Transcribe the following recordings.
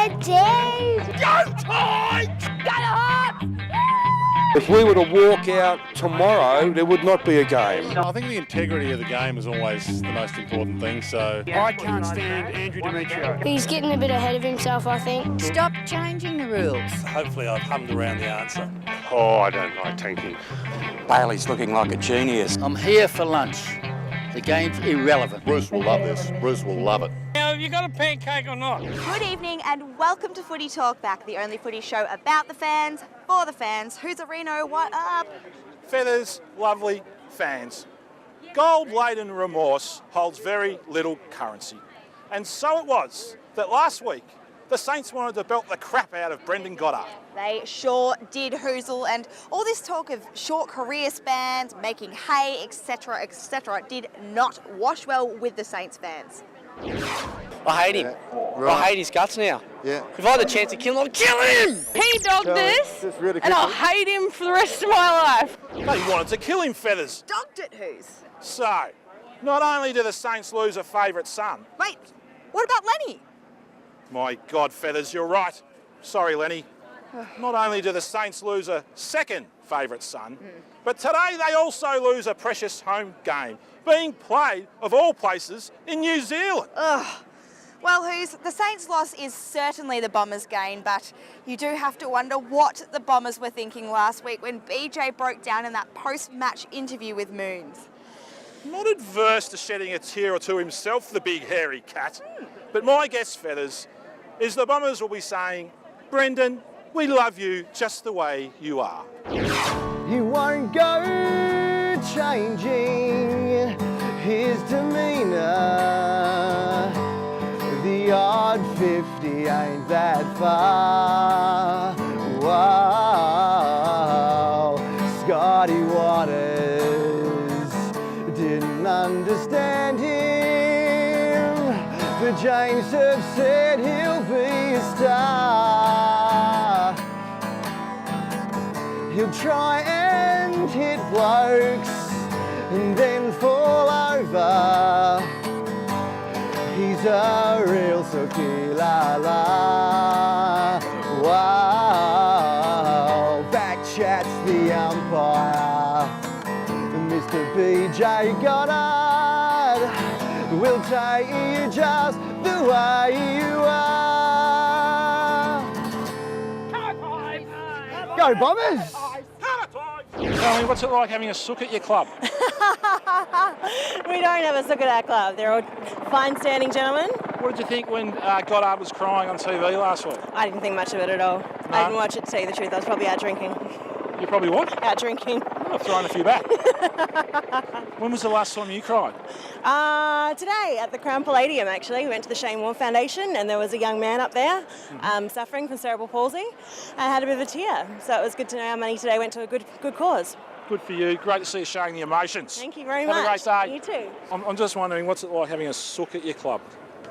Go Tigers! Go Hawks! If we were to walk out tomorrow, there would not be a game. I think the integrity of the game is always the most important thing, so... I can't stand Andrew Demetrio. He's getting a bit ahead of himself, I think. Stop changing the rules. Hopefully I've hummed around the answer. Oh, I don't like tanking. Bailey's looking like a genius. I'm here for lunch. The game's irrelevant. Bruce will love this. Bruce will love it. Now, have you got a pancake or not? Good evening and welcome to Footy Talk Back, the only footy show about the fans, for the fans. Who's a Reno? What up? Feathers, lovely fans. Gold-laden remorse holds very little currency. And so it was that last week, the Saints wanted to belt the crap out of Brendan Goddard. They sure did, Hoozle, and all this talk of short career spans, making hay, etc., did not wash well with the Saints fans. I hate him. Right. I hate his guts now. Yeah. If I had the chance to kill him, I'd kill him! He dogged this, and I'll hate him for the rest of my life. They wanted to kill him, Feathers. Dogged it, Hoos. So, not only do the Saints lose a favourite son... Wait, what about Lenny? My God, Feathers, you're right. Sorry, Lenny. Not only do the Saints lose a second favourite son, but today they also lose a precious home game, being played, of all places, in New Zealand. Ugh. Well, Hoos, the Saints' loss is certainly the Bombers' gain, but you do have to wonder what the Bombers were thinking last week when BJ broke down in that post-match interview with Moons. Not adverse to shedding a tear or two himself, the big hairy cat. But my guess, Feathers, is the Bombers will be saying, Brendan, we love you just the way you are. You won't go changing his demeanour. The odd 50 ain't that far. Wow, Scotty Waters didn't understand him, but James have said he'll be a star. He'll try and hit blokes and then fall over. He's a real Sukilala. Wow, back chats the umpire. Mr. BJ Goddard will take you just the way you are. Go Bombers! Tell me, what's it like having a sook at your club? We don't have a sook at our club. They're all fine-standing gentlemen. What did you think when Goddard was crying on TV last week? I didn't think much of it at all. No? I didn't watch it, to tell you the truth. I was probably out drinking. You probably what? Out drinking. I've thrown a few back. When was the last time you cried? Today at the Crown Palladium, actually. We went to the Shane Warne Foundation and there was a young man up there suffering from cerebral palsy and had a bit of a tear. So it was good to know our money today went to a good cause. Good for you. Great to see you showing the emotions. Thank you very much. Have a great day. You too. I'm just wondering, what's it like having a sook at your club?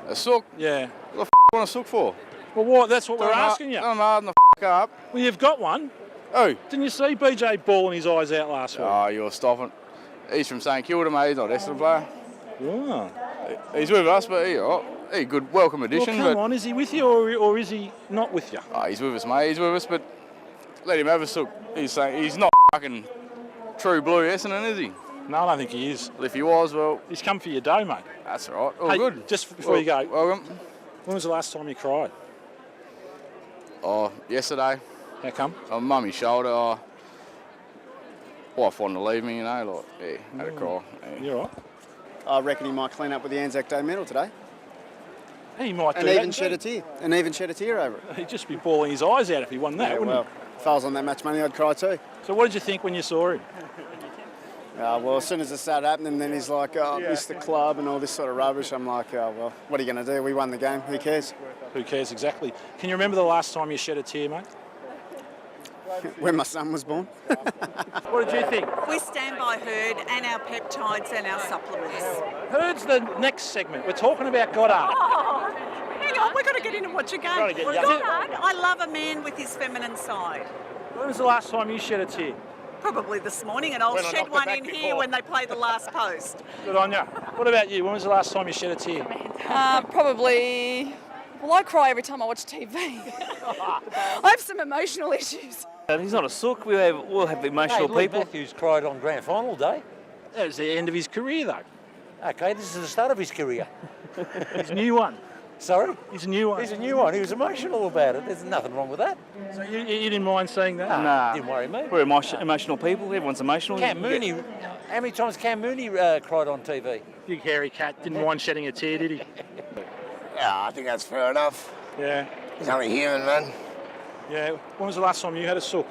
A sook? Yeah. What the f*** you want a sook for? Well, what? That's what we're asking you. I'm hard the f*** up. Well, you've got one. Oh. Didn't you see BJ bawling his eyes out last week? Oh, you're stopping. He's from St Kilda, mate. He's not a Essendon player. Oh. He's with us, but he's a good welcome addition. Well, come on. Is he with you or is he not with you? Oh, he's with us, mate. He's with us, but let him have a sook. He's not fucking true blue Essendon, is he? No, I don't think he is. Well, if he was, well... He's come for your dough, mate. That's all right. All hey, good. Just before you go, welcome. When was the last time you cried? Oh, yesterday. How come? On mummy's shoulder. Wife wanted to leave me, you know, like, yeah, had a cry. Yeah. You're right. I reckon he might clean up with the Anzac Day medal today. He might do And that. even shed a tear. And even shed a tear over it. He'd just be bawling his eyes out if he won that, Yeah, wouldn't well, if I was on that match money, I'd cry too. he? So what did you think when you saw him? Well, as soon as it started happening, then he's like, oh, I missed the club and all this sort of rubbish. I'm like, oh, well, what are you going to do? We won the game. Who cares? Who cares exactly? Can you remember the last time you shed a tear, mate? When my son was born. What did you think? We stand by Herd and our peptides and our supplements. Herd's the next segment. We're talking about Goddard. Oh, hang on, we've got to get in and watch a game. Gotta get young. Goddard, I love a man with his feminine side. When was the last time you shed a tear? Probably this morning, and I'll When I shed knocked one it in back here before. when they play the last post. Good on you. What about you? When was the last time you shed a tear? Probably Well, I cry every time I watch TV. I have some emotional issues. He's not a sook. We'll have emotional people. Matthews cried on grand final day. That was the end of his career, though. Okay, this is the start of his career. His new one. Sorry? He's a new one. He's a new one. He was emotional about it. There's nothing wrong with that. So you didn't mind seeing that? Nah. Didn't worry me. We're emotional people. Everyone's emotional. Cam Mooney, how many times Cam Mooney cried on TV? Big hairy cat. Didn't mind shedding a tear, did he? Yeah, I think that's fair enough. Yeah. He's only human, man. Yeah. When was the last time you had a sook?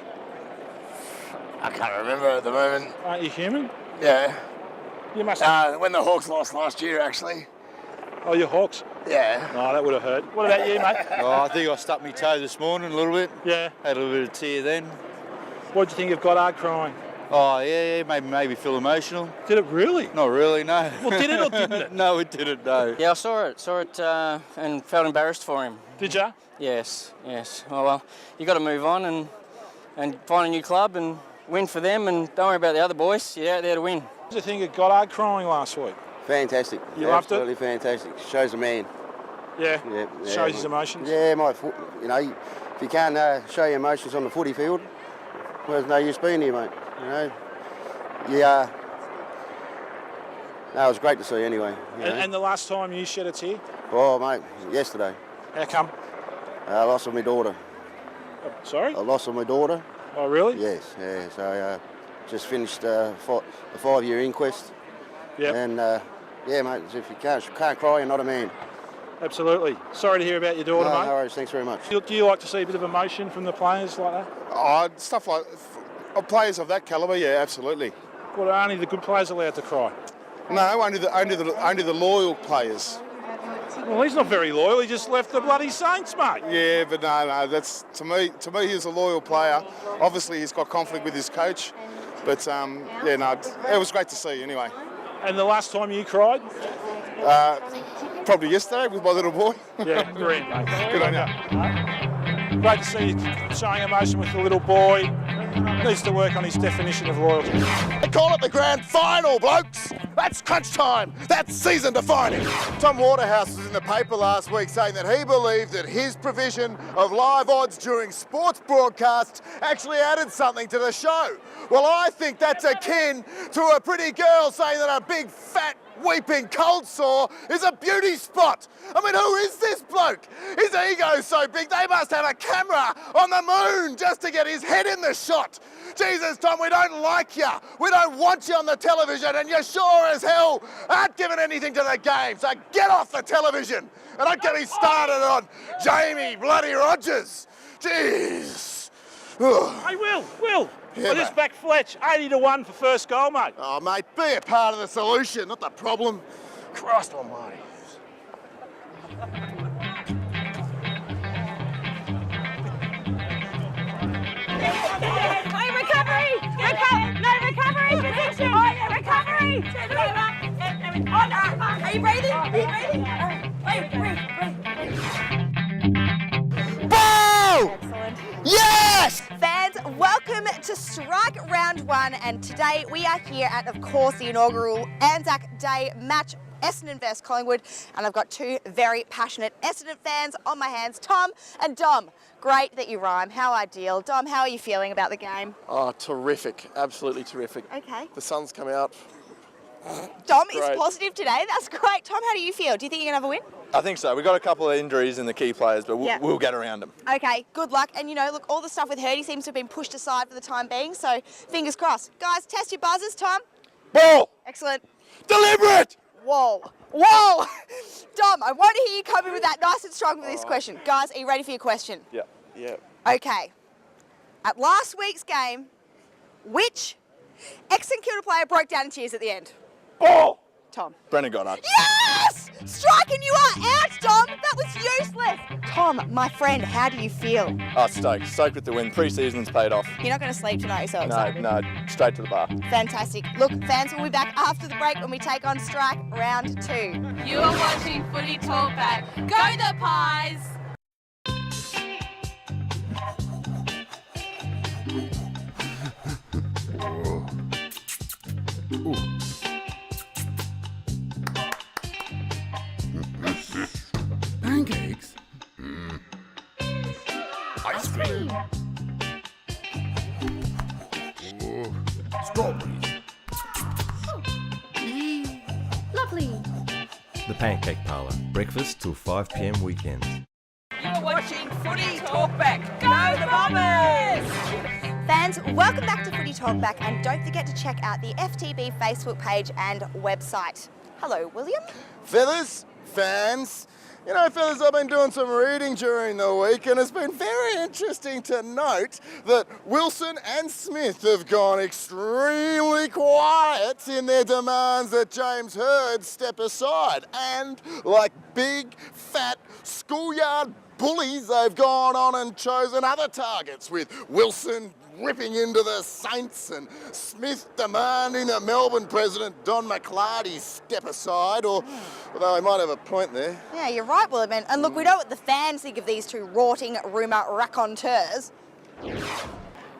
I can't remember at the moment. Aren't you human? Yeah. You must. When the Hawks lost last year, actually. Oh, your Hawks? Yeah. Oh, that would have hurt. What about you, mate? Oh, I think I stuck my toe this morning a little bit. Yeah. Had a little bit of tear then. What do you think of Goddard crying? Oh, yeah, maybe feel emotional. Did it really? Not really, no. Well, did it or didn't it? No, it didn't, no. Yeah, I saw it and felt embarrassed for him. Did ya? Yes. Oh, well, you got to move on and find a new club and win for them, and don't worry about the other boys. You're out there to win. What did you think of Goddard crying last week? Fantastic. You loved it? Absolutely fantastic. Shows a man. Yeah. Yeah. Shows his emotions. Yeah, you know, if you can't show your emotions on the footy field, well, there's no use being here, mate. You know. Yeah. No, it was great to see anyway. You know. And the last time you shed a tear? Oh, mate, yesterday. How come? I lost with my daughter. Sorry? I lost with my daughter. Oh, really? Yes, yeah. So just finished the 5-year inquest. Yeah. And yeah, mate, if you can't cry, you're not a man. Absolutely. Sorry to hear about your daughter, No, mate. no worries. Thanks very much. Do you like to see a bit of emotion from the players like that? Oh, stuff like players of that calibre, yeah, absolutely. Well, are only the good players allowed to cry? No, only the loyal players. Well, he's not very loyal. He just left the bloody Saints, mate. Yeah, but no, that's to me, he's a loyal player. Obviously, he's got conflict with his coach, but yeah, no, it was great to see anyway. And the last time you cried? Probably yesterday with my little boy. Yeah, brilliant, mate. Good on you. Great to see you showing emotion with the little boy. Needs to work on his definition of loyalty. They call it the grand final, blokes. That's crunch time. That's season defining. Tom Waterhouse was in the paper last week saying that he believed that his provision of live odds during sports broadcasts actually added something to the show. Well, I think that's akin to a pretty girl saying that a big, fat, weeping cold sore is a beauty spot. I mean, who is this bloke? His ego's so big they must have a camera on the moon just to get his head in the shot. Jesus, Tom, we don't like you. We don't want you on the television, and you sure as hell aren't giving anything to the game. So get off the television. And don't get me started on Jamie bloody Rogers. Jeez. Hey, Will. Yeah, I just mate. backed Fletch, 80-1 for first goal, mate. Oh, mate, be a part of the solution, not the problem. Christ almighty. Recovery position! Recovery! Are you breathing? Ball! Excellent. Yes! Fans, welcome to Strike Round 1, and today we are here at, of course, the inaugural Anzac Day match, Essendon vs Collingwood, and I've got two very passionate Essendon fans on my hands, Tom and Dom. Great that you rhyme, how ideal. Dom, how are you feeling about the game? Oh, terrific. Absolutely terrific. Okay. The sun's come out. Dom is Great. positive today, that's great. Tom, how do you feel? Do you think you're going to have a win? I think so. We've got a couple of injuries in the key players, but Yeah. we'll get around them. Okay, good luck. And, you know, look, all the stuff with Hurdy seems to have been pushed aside for the time being, so fingers crossed. Guys, test your buzzers, Tom. Ball! Excellent. Deliberate! Whoa. Dom, I want to hear you come in with that nice and strong with this question. Guys, are you ready for your question? Yeah. Okay. At last week's game, which ex-St Kilda player broke down in tears at the end? Ball! Tom. Brendan Goddard. Yes! Striking, you are out, Dom. That was useless. Tom, my friend, how do you feel? Oh, stoked. Stoked with the win. Pre-season's paid off. You're not going to sleep tonight, you're so excited. No, straight to the bar. Fantastic. Look, fans, we'll be back after the break when we take on Strike Round 2. You are watching Footy Talkback. Go the Pies! Pancakes? strawberries. Lovely. The Pancake Parlour, breakfast till 5 p.m. weekends. You're watching Footy Talkback. Go the Bombers! Fans, welcome back to Footy Talkback, and don't forget to check out the FTB Facebook page and website. Hello, William. Feathers, fans. You know, Feathers, I've been doing some reading during the week, and it's been very interesting to note that Wilson and Smith have gone extremely quiet in their demands that James Hird step aside. And like big, fat, schoolyard bullies, they've gone on and chosen other targets, with Wilson ripping into the Saints and Smith demanding that Melbourne President Don McClarty step aside, although he might have a point there. Yeah, you're right, William. And look, we know what the fans think of these two rorting rumour raconteurs.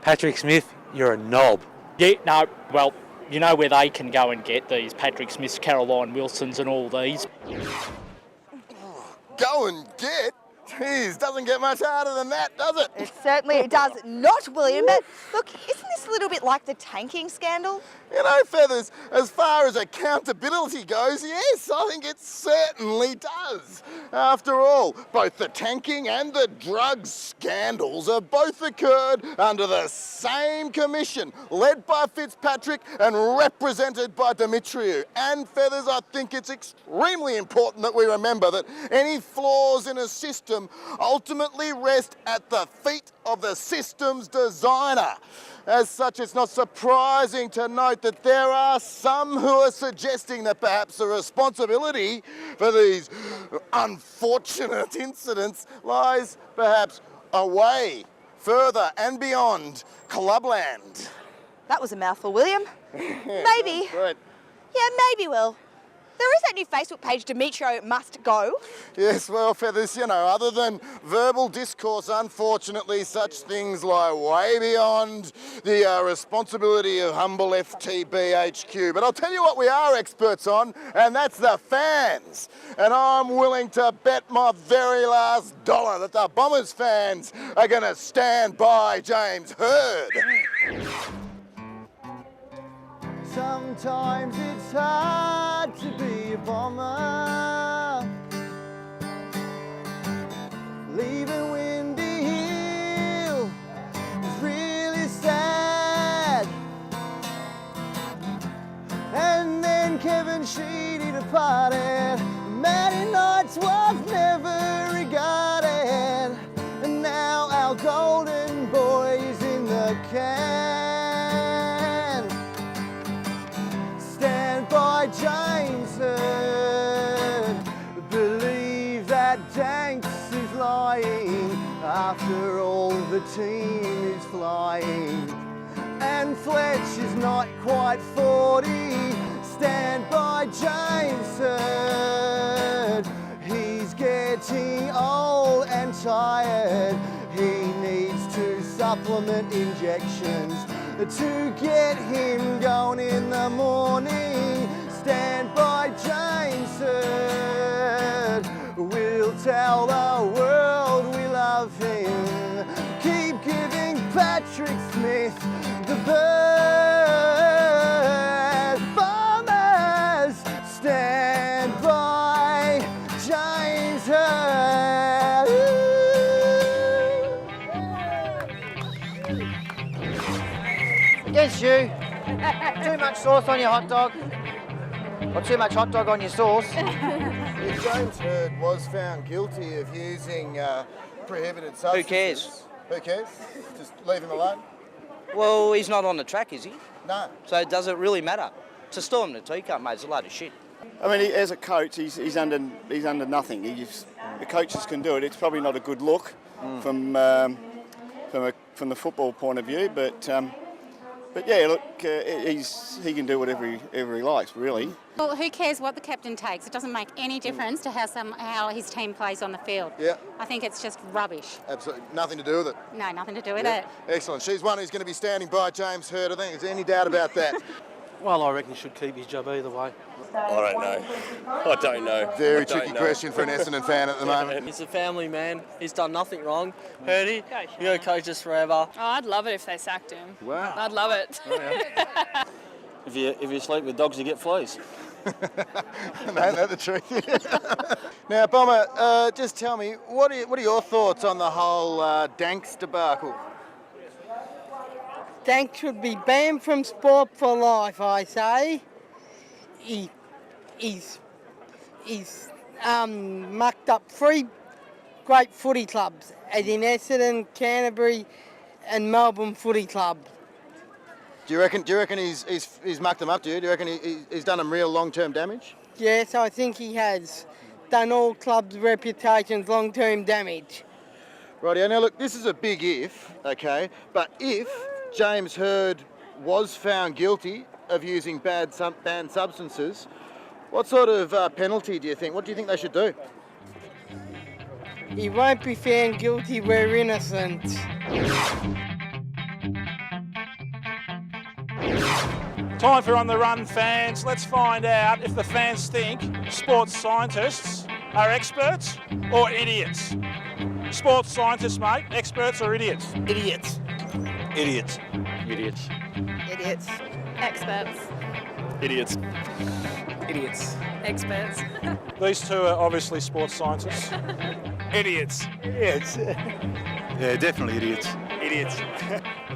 Patrick Smith, you're a knob. Yeah, no, well, you know where they can go and get these Patrick Smiths, Caroline Wilsons and all these. Go and get? Jeez, doesn't get much harder than that, does it? It certainly does not, William. But look, isn't this a little bit like the tanking scandal? You know, Feathers, as far as accountability goes, yes, I think it certainly does. After all, both the tanking and the drugs scandals have both occurred under the same commission, led by Fitzpatrick and represented by Demetriou. And Feathers, I think it's extremely important that we remember that any flaws in a system ultimately rest at the feet of the system's designer. As such, it's not surprising to note that there are some who are suggesting that perhaps the responsibility for these unfortunate incidents lies perhaps away, further and beyond Clubland. That was a mouthful, William. Maybe. Right. Yeah, maybe, Will. There is that new Facebook page, Demetrio Must Go. Yes, well, Feathers, you know, other than verbal discourse, unfortunately, such things lie way beyond the responsibility of humble FTBHQ. But I'll tell you what we are experts on, and that's the fans. And I'm willing to bet my very last dollar that the Bombers fans are going to stand by James Hird. Sometimes it's hard to be a bomber, leaving Windy Hill is really sad. And then Kevin Sheedy departed, Matty Knights was never regarded, and now our golden boy's in the can. By James Hird, believe that Danks is lying after all the team is flying, and Fletch is not quite 40. Stand by James Hird, he's getting old and tired. He needs 2 supplement injections to get him going in the morning. Stand by James Hird, we'll tell the world we love him. Keep giving Patrick Smith the bird. Bombers, stand by James Hird. Against you. Too much sauce on your hot dog. Or too much hot dog on your sauce. If James Hird was found guilty of using prohibited substances... Who cares? Who cares? Just leave him alone? Well, he's not on the track, is he? No. So does it really matter? To storm the teacup, mate, it's a load of shit. I mean, as a coach, he's under nothing. The coaches can do it. It's probably not a good look from the football point of view, but yeah, look, he can do whatever he likes, really. Well, who cares what the captain takes? It doesn't make any difference to how his team plays on the field. Yeah. I think it's just rubbish. Absolutely. Nothing to do with it. No, nothing to do with it. Excellent. She's one who's going to be standing by James Hird. I think there's any doubt about that. Well, I reckon he should keep his job either way. I don't know. Very tricky question for an Essendon fan at the moment. He's a family man. He's done nothing wrong. Heard he? You're going to coach us forever. Oh, I'd love it if they sacked him. Wow. I'd love it. If you sleep with dogs, you get fleas. Ain't that the truth? Now, Bomber, just tell me, what are your thoughts on the whole Danks debacle? Danks should be banned from sport for life, I say. He's mucked up 3 great footy clubs, as in Essendon, Canterbury and Melbourne Footy Club. Do you reckon he's mucked them up, do you? Do you reckon he's done them real long-term damage? Yes, I think he has done all clubs' reputations long-term damage. Rightio, now look, this is a big if, okay, but if James Hird was found guilty of using banned substances, what sort of penalty do you think? What do you think they should do? He won't be found guilty, we're innocent. Time for On the Run fans. Let's find out if the fans think sports scientists are experts or idiots. Sports scientists, mate. Experts or idiots? Idiots. Idiots. Idiots. Idiots. Experts. Idiots. Idiots. Experts. These two are obviously sports scientists. Idiots. Idiots. Yeah, definitely idiots. Idiots.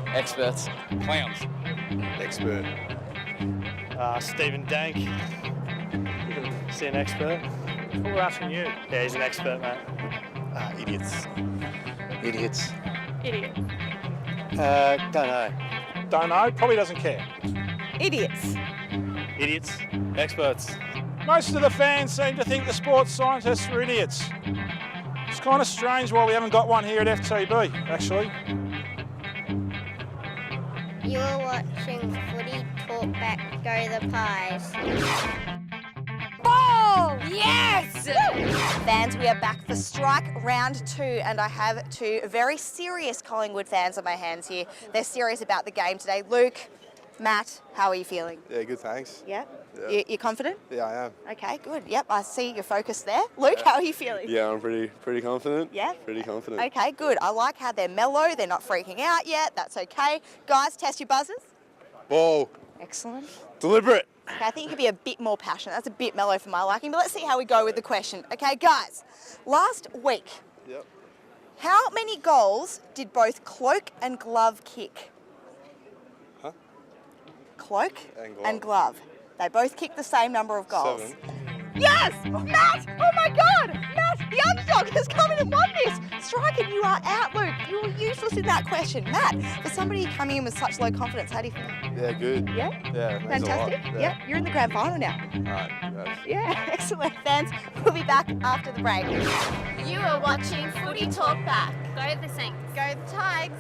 Experts. Clowns. Expert. Stephen Dank. Is he an expert? We're asking you. Yeah, he's an expert, mate. Idiots. Idiots. Idiot. Don't know. Don't know. Probably doesn't care. Idiots. Idiots. Experts. Most of the fans seem to think the sports scientists are idiots. It's kind of strange why we haven't got one here at FTB, actually. You're watching Footy Talk Back, Go the Pies. Ball! Yes! Fans, we are back for strike round 2, and I have 2 very serious Collingwood fans on my hands here. They're serious about the game today. Luke, Matt, how are you feeling? Yeah, good, thanks. Yeah? Yeah. You confident? Yeah, I am. Okay, good. Yep, I see you're focused there. Luke, how are you feeling? Yeah, I'm pretty confident. Yeah? Pretty confident. Okay, good. I like how they're mellow. They're not freaking out yet. That's okay. Guys, test your buzzers. Ball. Excellent. Deliberate. Okay, I think you could be a bit more passionate. That's a bit mellow for my liking, but let's see how we go with the question. Okay, guys, last week, Yep. how many goals did both Cloak and Glove kick? Huh? Cloak And Glove. They both kicked the same number of goals. 7. Yes! Matt! Oh my God! Matt, the underdog has come in and won this! Striker, you are out, Luke. You were useless in that question. Matt, for somebody coming in with such low confidence, how do you feel? Yeah, good. Yeah? Yeah, thanks a lot. Fantastic. Yeah. Yep, you're in the grand final now. Alright, guys. Yeah, excellent. Fans, we'll be back after the break. You are watching Footy Talk Back. Go the Saints. Go the Tigers.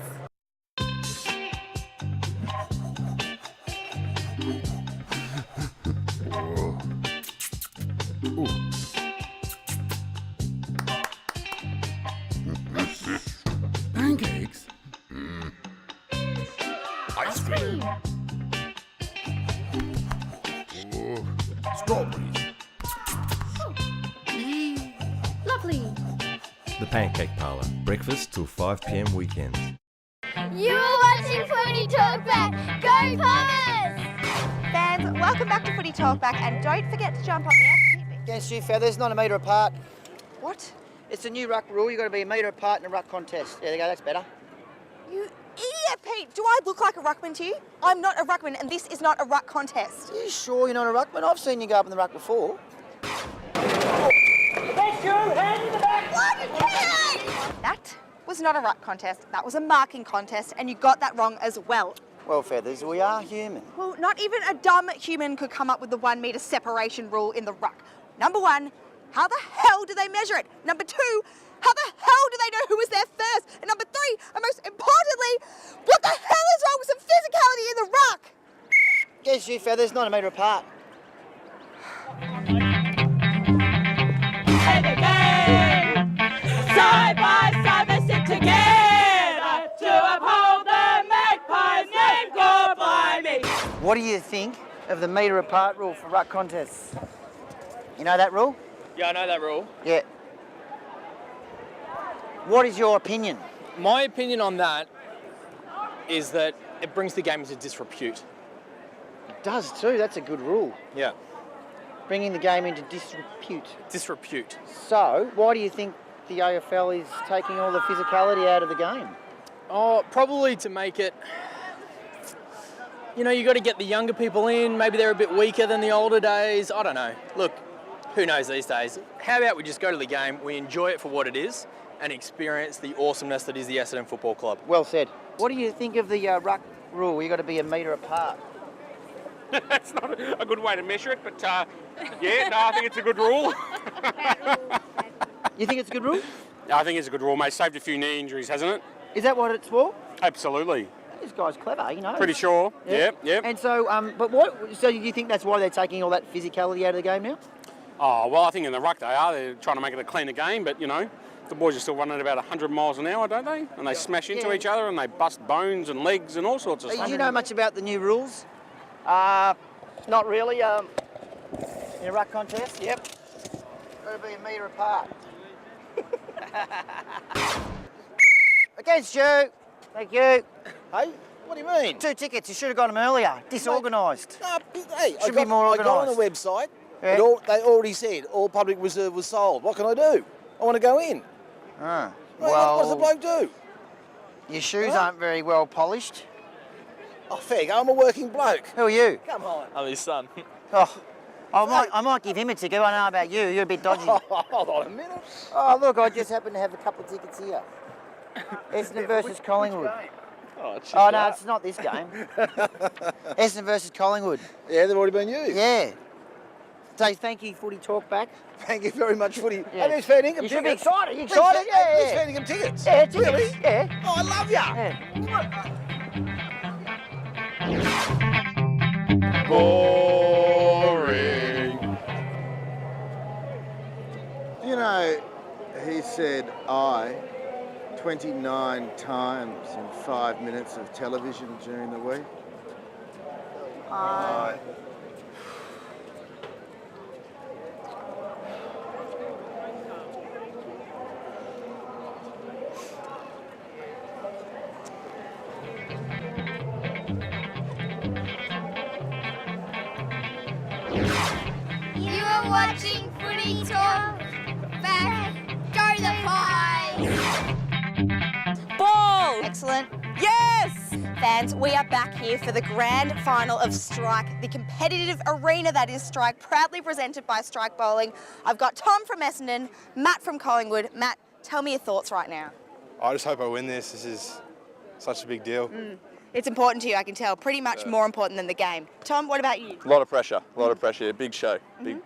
Pancakes? Ice cream. Strawberries. Lovely. The Pancake Parlour. Breakfast till 5 p.m. weekends. You are watching Footy Talk Back. Go Bombers! Fans, welcome back to Footy Talk Back, and don't forget to jump on the FTV. Against you feathers, not a metre apart. What? It's a new ruck rule. You've got to be a metre apart in a ruck contest. There you go, that's better. You idiot, Pete. Do I look like a ruckman to you? I'm not a ruckman, and this is not a ruck contest. Are you sure you're not a ruckman? I've seen you go up in the ruck before. Thank you. Hand in the back. That was not a ruck contest. That was a marking contest, and you got that wrong as well. Well, feathers, we are human. Well, not even a dumb human could come up with the 1 metre separation rule in the ruck. Number 1, how the hell do they measure it? Number 2, how the hell do they know who was there first? And number 3, and most importantly, what the hell is wrong with some physicality in the ruck? Against you feathers, not a metre apart. Side by side they sit together to uphold the Magpies' name. God blimey! What do you think of the metre apart rule for ruck contests? You know that rule? Yeah, I know that rule. Yeah. What is your opinion? My opinion on that is that it brings the game into disrepute. It does too, that's a good rule. Yeah. Bringing the game into disrepute. Disrepute. So, why do you think the AFL is taking all the physicality out of the game? Oh, probably to make it, you know, you got to get the younger people in. Maybe they're a bit weaker than the older days. I don't know. Look, who knows these days? How about we just go to the game, we enjoy it for what it is, and experience the awesomeness that is the Essendon Football Club. Well said. What do you think of the ruck rule? You got to be a metre apart. That's not a good way to measure it, but yeah, no, I think it's a good rule. You think it's a good rule? I think it's a good rule, mate. Saved a few knee injuries, hasn't it? Is that what it's for? Absolutely. This guy's clever, you know. Pretty sure. Yeah. Yep. And so, but what? So you think that's why they're taking all that physicality out of the game now? Oh, well, I think in the ruck they are. They're trying to make it a cleaner game, but, you know, the boys are still running about 100 miles an hour, don't they? And they smash into each other and they bust bones and legs and all sorts of stuff. Do you know much about the new rules? Not really. In a ruck contest? Yep. Got to be a metre apart. Against you. Thank you. Hey, what do you mean? 2 tickets. You should have got them earlier. Disorganised. Hey, Should be more I got on the organised. website. Yeah. They already said all public reserve was sold. What can I do? I want to go in. Ah. What does the bloke do? Your shoes aren't very well polished. Oh, fair go. I'm a working bloke. Who are you? Come on. I'm his son. Oh, I might give him a ticket. I know about you. You're a bit dodgy. Hold on a minute. Oh, look, I just happen to have a couple of tickets here. Essendon versus Collingwood. Oh, no, it's not this game. Essendon versus Collingwood. Yeah, they've already been used. Yeah. Say thank you, Footy Talk back. Thank you very much, Footy. Yeah. Hey, there's fair income You tickets. should be excited. You excited? Yeah, There's yeah. fair income tickets. Yeah, tickets. Really? Yeah. Oh, I love ya. Yeah. Boring. You know, he said I 29 times in 5 minutes of television during the week. I. You are watching Footy Talk Back. Go the Pies! Ball! Excellent. Yes! Fans, we are back here for the grand final of Strike, the competitive arena that is Strike, proudly presented by Strike Bowling. I've got Tom from Essendon, Matt from Collingwood. Matt, tell me your thoughts right now. I just hope I win this. This is such a big deal. It's important to you, I can tell. Pretty much more important than the game. Tom, what about you? A lot of pressure, big show, big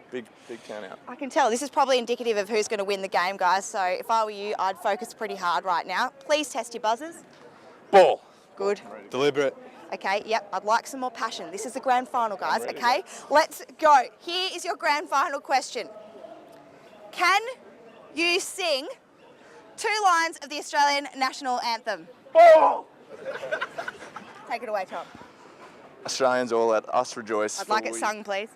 turnout. I can tell. This is probably indicative of who's going to win the game, guys. So if I were you, I'd focus pretty hard right now. Please test your buzzers. Ball. Good. Deliberate. Okay, yep, I'd like some more passion. This is the grand final, guys, okay? Let's go. Here is your grand final question. Can you sing 2 lines of the Australian national anthem? Ball! Take it away, Tom. Australians all let us rejoice. I'd like it sung, please.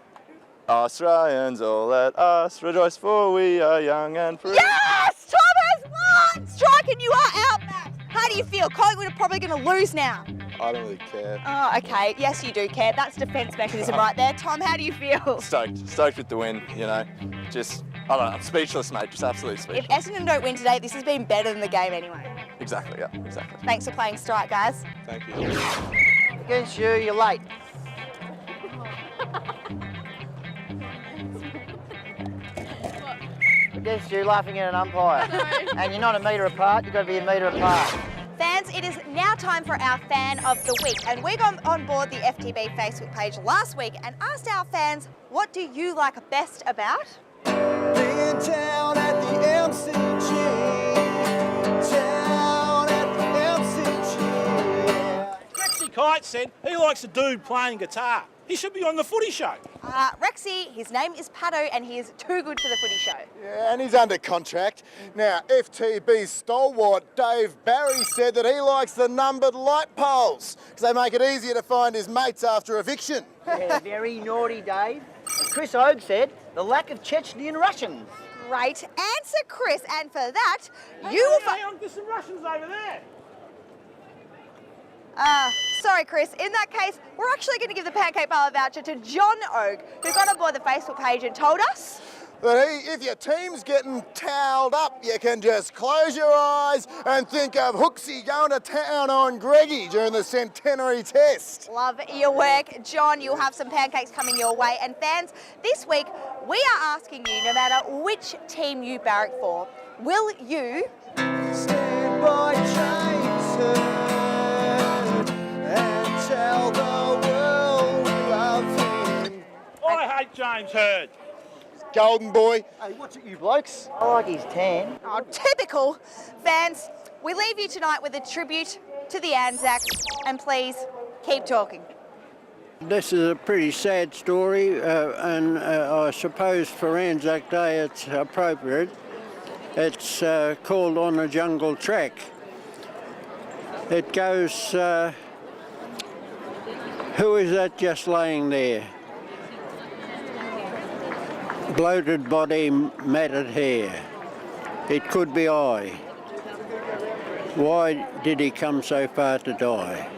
Australians all let us rejoice, for we are young and free. Yes! Tom has won! Strike, and you are out, Matt. How do you feel? Collingwood are probably going to lose now. I don't really care. Oh, okay. Yes, you do care. That's defence mechanism right there. Tom, how do you feel? Stoked with the win, you know. Just, I don't know, I'm speechless, mate, just absolutely speechless. If Essendon don't win today, this has been better than the game anyway. Exactly, yeah, exactly. Thanks for playing Strike, guys. Thank you. Against you, you're late. Against you, laughing at an umpire. And you're not a metre apart, you've got to be a metre apart. Fans, it is now time for our Fan of the Week. And we got on board the FTB Facebook page last week and asked our fans, what do you like best about? Being down at the MCG. Down at the MCG. Rexy Kite said he likes a dude playing guitar. He should be on the footy show. Rexy, his name is Pato and he is too good for the footy show. Yeah, and he's under contract. Now, FTB stalwart Dave Barry said that he likes the numbered light poles because they make it easier to find his mates after eviction. Yeah, very naughty, Dave. And Chris Ogue said the lack of Chechnyan Russians. Great answer, Chris, and for that, you will Hang on, there's some Russians over there. Sorry, Chris. In that case, we're actually going to give the Pancake Parlour voucher to John Ogue, who got on board the Facebook page and told us that if your team's getting towelled up, you can just close your eyes and think of Hooksy going to town on Greggy during the centenary test. Love your work, John. You'll have some pancakes coming your way. And fans, this week we are asking you, no matter which team you barrack for, will you stand by James Hird and tell the world we love him? I hate James Hird. Golden boy. Hey, what's it, you blokes? I like his tan. Oh, typical. Fans, we leave you tonight with a tribute to the Anzacs, and please keep talking. This is a pretty sad story, and I suppose for Anzac Day it's appropriate. It's called On a Jungle Track. It goes, who is that just laying there? Bloated body, matted hair. It could be I. Why did he come so far to die?